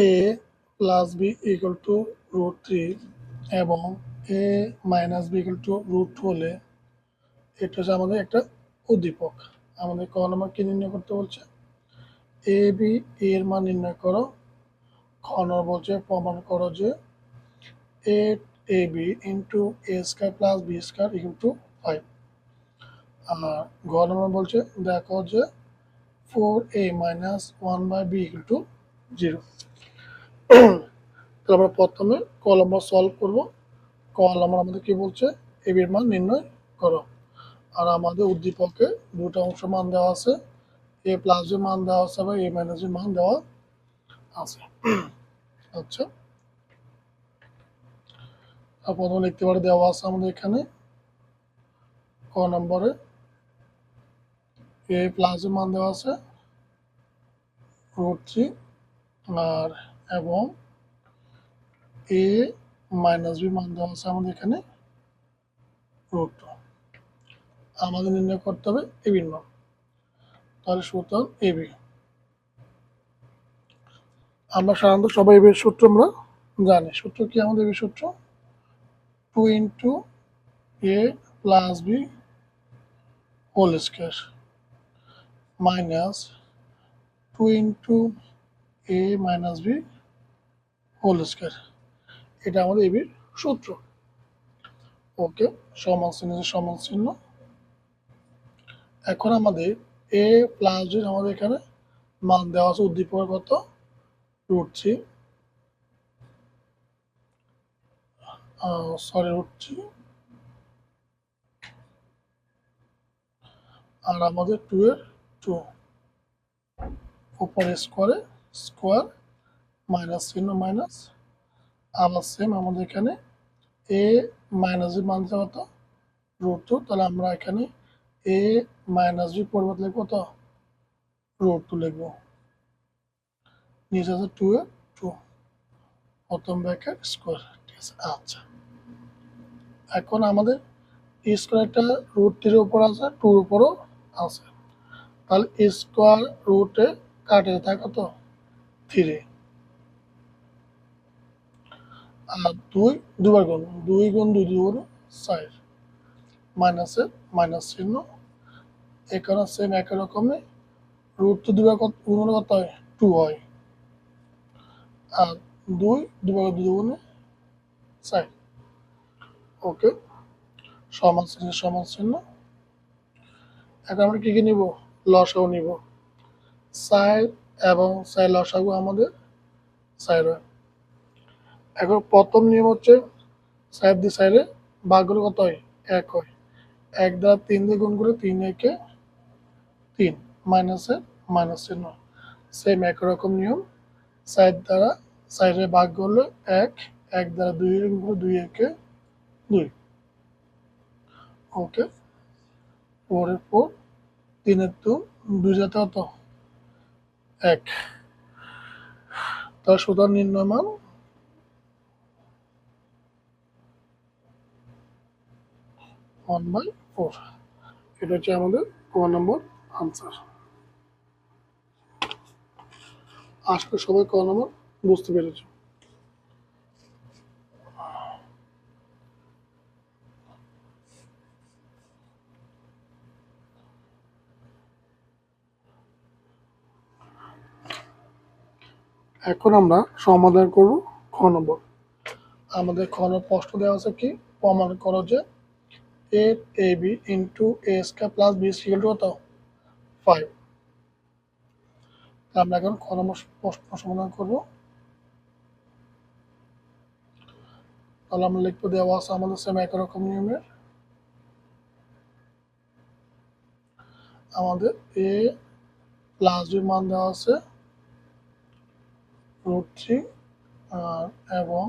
A plus B equal to √3 এবং A minus B equal to √2 হলে এটা হচ্ছে আমাদের একটা উদ্দীপক। আমাদের ক নম্বর কি নির্ণয় করতে বলছে? এ বি এর মান নির্ণয় করো। খ নম্বর বলছে প্রমাণ করো যে A A B into A square plus B square equal to 5। আর ঘ নম্বর বলছে দেখো যে 4a minus 1/b equal to 0। তাহলে আমরা প্রথমে ক নম্বর সলভ করবো। ক নম্বর আমাদের কি বলছে? এ বির মান নির্ণয় করো। আর আমাদের উদ্দীপকে দুটো অংশ মান দেওয়া আছে, এ প্লাস বি মান দেওয়া আছে বা এ মাইনাস বি মান দেওয়া আছে। আচ্ছা, প্রথমে লিখতে পারে দেওয়া আছে আমাদের এখানে ক নম্বরে এ প্লাস বি মান দেওয়া আছে √3 আর এবং এ মাইনাস বি মান দেওয়া আছে আমাদের এখানে √2। আমাদের নির্ণয় করতে হবে এ বির মান। তাহলে সুতরাং এ বি, আমরা সাধারণত সবাই এ বির সূত্র আমরা জানি। সূত্র কি আমাদের এ বির সূত্র? 2 into A plus B whole square minus 2 into A minus B whole square. এটা আমাদের এ বির সূত্র। ওকে, সমান চিহ্ন সমান চিহ্ন। এখন আমাদের এ প্লাস বি আমাদের এখানে মান দেওয়া আছে উদ্দীপকের কত? √3 সরি √3 আর আমাদের 2 এর 2 উপরে স্কোয়ারে স্কোয়ার মাইনাস চিহ্ন মাইনাস। আবার সেম আমাদের এখানে এ মাইনাস বি মান কত? √2। তাহলে আমরা এখানে এ মাইনাস বি পরিবর্তে লিখবো কত? √2 লিখবো। নিচে আছে 2 এর 2 প্রথম ব্র্যাকেট স্কোয়ার। ঠিক আছে, আচ্ছা। এখন আমাদের স্কোয়ারটা √3 এর উপর আছে, 2 এর উপরও আছে। তাহলে স্কোয়ার রুটে কাটে থাকে কত? 3। আর 2 দুবার গুণ, 2 গুণ 2 2 গুণ 4 মাইনাসে মাইনাস চিহ্ন। এখানে সেম একই রকমই √2 দুবার গুণ কত হয়? 2 হয়। আর 2 দুবার 2 গুণে 4। ওকে, সমান চিহ্ন সমান চিহ্ন। এখন আমরা কি কি নিব? লসাগু নিব। 4 এবং 4 লসাগু আমাদের 4 হয়। এখন প্রথম নিয়ম হচ্ছে 4 দিয়ে 4 এ ভাগ করলে কত হয়? 1 হয়। 1 দ্বারা 3 দিয়ে গুণ করে 3 একে 3 মাইনাসে মাইনাস চিহ্ন। সেম একই রকম নিয়ম 4 দ্বারা 4 এ ভাগ করলে 1, 1 দ্বারা 2 এর গুণ করে 2 একে 2। ওকে, 4 এর 4, 3 এর 2, 2 যাতে কত? 1। তার সুতরাং নির্ণয় মান 1/4। এটা হচ্ছে আমাদের 1 নম্বর আনসার। আশা করি সবাই ক নম্বর বুঝতে পেরেছ। এখন আমরা সমাধান করব খ নম্বর। আমাদের খ নম্বর প্রশ্ন দেওয়া আছে কি? প্রমাণ করো যে 8ab into A square plus B equal to কত? 5। আমরা এখন খ নম্বর প্রশ্ন সমাধান করব। তাহলে আমরা লিখবো দেওয়া আছে আমাদের সেম একই রকম নিয়মের। আমাদের এ প্লাস বি মান দেওয়া আছে √3 এবং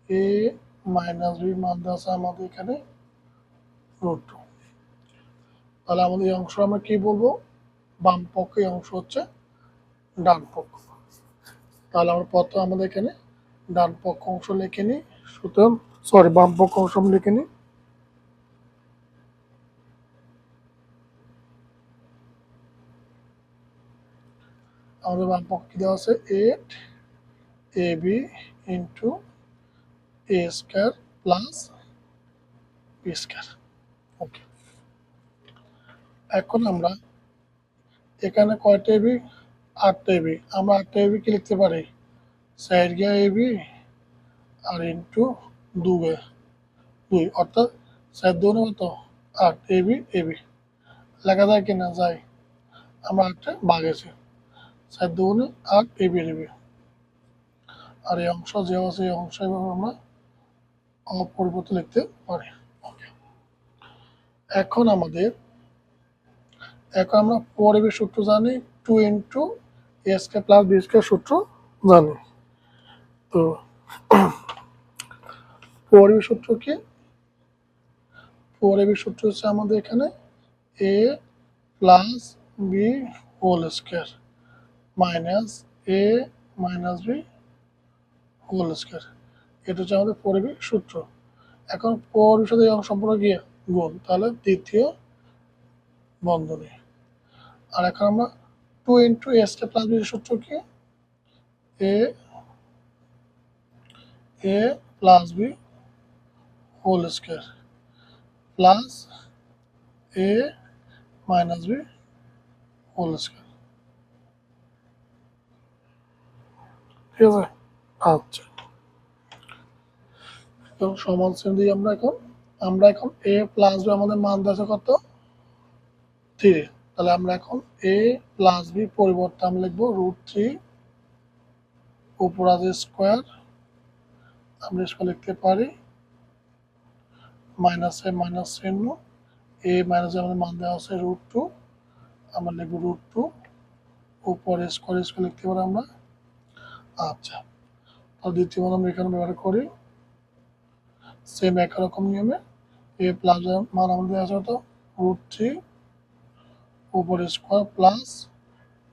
এ মাইনাস বি মান দেওয়া আছে আমাদের এখানে √2। তাহলে আমাদের এই অংশ আমরা কি বলবো? বাম পক্ষ এই অংশ হচ্ছে ডান পক্ষ। তাহলে আমরা প্রথম আমাদের এখানে ডান পক্ষ অংশ লিখে নিই। সুতরাং বাম পক্ষ অংশ আমরা লিখে নিই। আমাদের বাম পক্ষ কি দেওয়া আছে 8ab ইন্টু এ স্কোয়ার প্লাস বি স্কোয়ার। ওকে, এখন আমরা এখানে কয়টা এবি? 8টা এবি। আমরা 8টা এবি কি লিখতে পারি? 4 এবি আর ইন্টু 2 অর্থাৎ 4 দুগুণে কত? 8 এবি এবি লেখা যায় কিনা? যায়। আমরা 8টা ভাগেছি, 4 দুগুণে 8 এবি এবি। আর এই অংশ যে আছে এই অংশ আমরা অপরিবর্তিত লিখতে পারি। ওকে, এখন আমরা পরিবেশ সূত্র জানি, 2 into A square plus B square সূত্র জানি। তো পরিবেশ সূত্র কি? পরিবেশ সূত্র হচ্ছে আমাদের এখানে A plus B whole square minus A minus B whole square, এটা হচ্ছে আমাদের পরিবেশ সূত্র। এখন পরিবেশের সাথে সম্পর্ক গিয়ে গুণ, তাহলে দ্বিতীয় বন্ধনী। আর এখন আমরা 2 into A square plus B সূত্র কি? A plus B whole square plus A minus B whole square. ঠিক আছে? আচ্ছা, এবং সমান চিহ্ন দিয়ে আমরা এখন এ প্লাস বি আমাদের মান আছে কত? 3। তাহলে আমরা এখন এ প্লাস বি পরিবর্তে আমরা লিখবো √3 উপর আছে স্কোয়ার, আমরা স্কোয়ার লিখতে পারি মাইনাস এ মাইনাস চিহ্ন, এ মাইনাস আমাদের মান দেওয়া আছে √2, আমরা লিখবো √2 উপর স্কোয়ার স্কোয়ার লিখতে পারি আমরা। আচ্ছা, তাহলে দ্বিতীয় মান আমরা এখানে ব্যবহার করি সেম একই রকম নিয়মে। এ প্লাস মান আমাদের আছে কত? √3 উপর স্কোয়ার প্লাস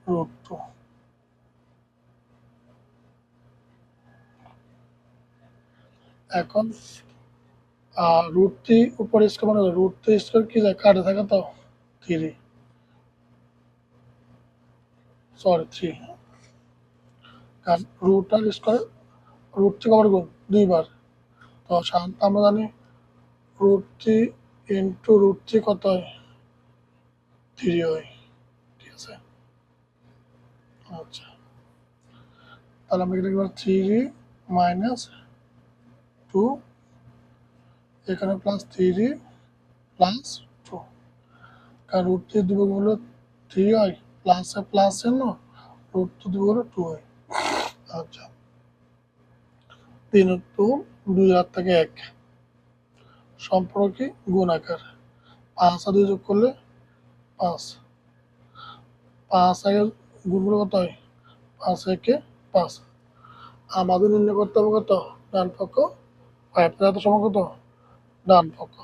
√2। এখন √3 উপর স্কোয়ার মানে √3 স্কোয়ার কি যায়? কাটে থাকে তো 3, সরি 3, কারণ রুট আর স্কোয়ার √3 কবার গুণ? 2বার। তো সাধারণত আমরা জানি √3 ইন্টু √3 কত হয়? 3 হয়। ঠিক আছে? আচ্ছা, তাহলে আমরা এখানে 3 মাইনাস 2, এখানে প্লাস 3 প্লাস 2, কারণ √3 দুই গুণ হলো 3 হয়, প্লাসে প্লাস চিহ্ন, √2 দুই গুণ 2 হয়। আচ্ছা, 3 × 2 2 থেকে 1 সম্পর্ক কি? গুণ আকার। 5 আর 2 যোগ করলে 5, 5 আগে গুণ করলে কত হয়? 5 একে 5। আমাদের নির্ণয় করতে হবে কত? ডান পক্ষ 5 এত সমান কত? ডান পক্ষ।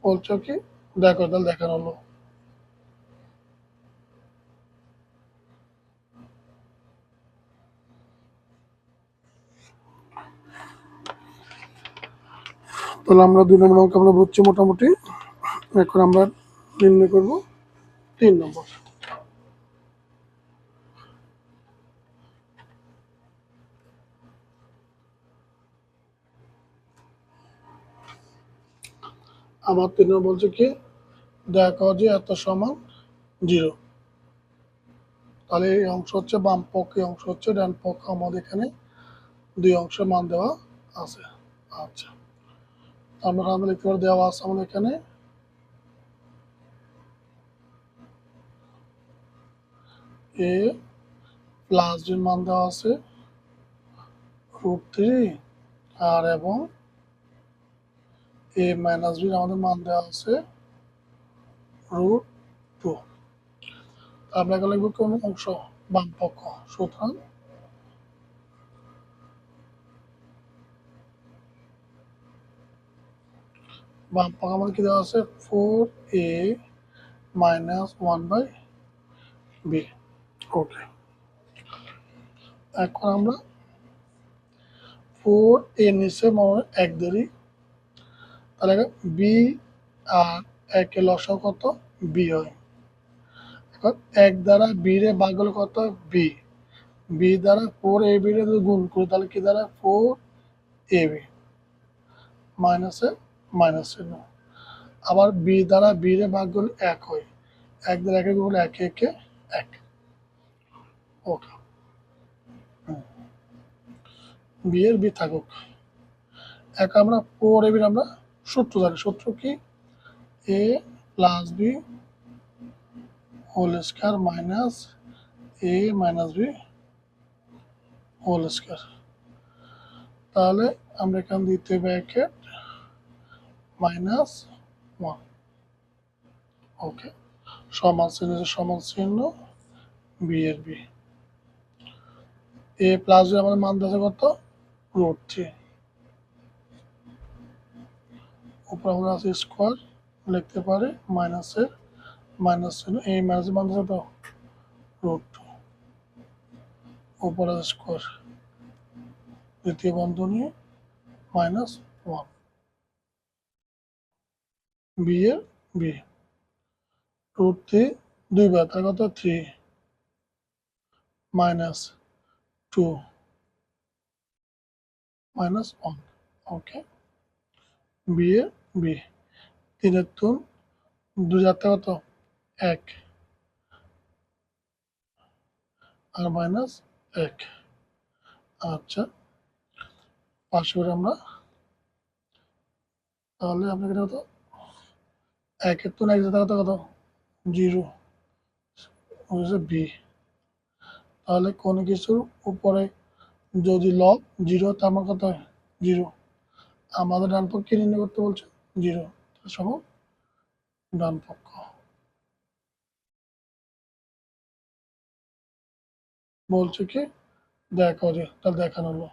বলছো কি? দেখো, তাহলে দেখানো হলো। তাহলে আমরা 2 নম্বর অঙ্ক আমরা বুঝছি মোটামুটি। এখন আমরা নির্ণয় করব 3 নম্বর। আমার 3 নম্বর বলছে কি? দেখো যে এত সমান 0। তাহলে এই অংশ হচ্ছে বাম পক্ষ, এই অংশ হচ্ছে ডান পক্ষ, আমাদের এখানে 2 অংশের মান দেওয়া আছে। আচ্ছা, আমরা লিখতে পারি দেওয়া আছে আমাদের এখানে এ প্লাস বির মান দেওয়া আছে √3 আর এবং এ মাইনাস বির আমাদের মান দেওয়া আছে √2। আমরা এখন লিখবো কোন অংশ? বাম পক্ষ। সুতরাং বাম পক্ষ আমাদের কি দেওয়া আছে? 4a minus 1/b। ওকে, এখন আমরা 4a নিচে 1 ধরি, তাহলে বি আর একের লসাও কত বি হয়। এখন এক দ্বারা বি রে ভাগ হলে কত বি, বি দ্বারা ফোর এ বি রে যদি গুণ করি তাহলে কি দ্বারা ফোর এ বি মাইনাসে মাইনাস চিহ্ন। আবার বি দ্বারা বি রে ভাগ করলে এক হয়, এক দ্বারা একে গুণ একে একে এক। ওকে, বি এর বি থাকুক। এক আমরা ফোর এ বির আমরা সূত্র জানি, সূত্র কি A plus B whole square minus A minus B whole square. তাহলে আমরা এখানে দিতে ব্র্যাকেট মাইনাস ওয়ান। ওকে, সমান চিহ্ন বি এর বি। এ প্লাস বি আমাদের মান দিতে কত রুট থ্রি, উপর আমরা আছে স্কোয়ার লিখতে পারি মাইনাসের মাইনাস চিহ্ন, এই মাইনাসের মান দিতে রুট টু, উপর আছে স্কোয়ার, দ্বিতীয় বন্ধনী মাইনাস ওয়ান। বি এর বি রুট থ্রি দুইবার তার কত three minus two minus one. Okay, B এর বি তিনের তুন দুই হাতে কত এক আর মাইনাস এক। আচ্ছা, পাশে করে আমরা তাহলে আমরা এখানে কত একের তুন এক হাতে কত কত জিরো হচ্ছে বি। তাহলে কোনো কিছুর উপরে যদি লব জিরো তার আমার কত হয় জিরো, আমাদের ডান পক্ষে নির্ণয় করতে বলছে জিরো, সমান ডান পক্ষ। বলছে কি দেখা করে তাহলে দেখানো হলো।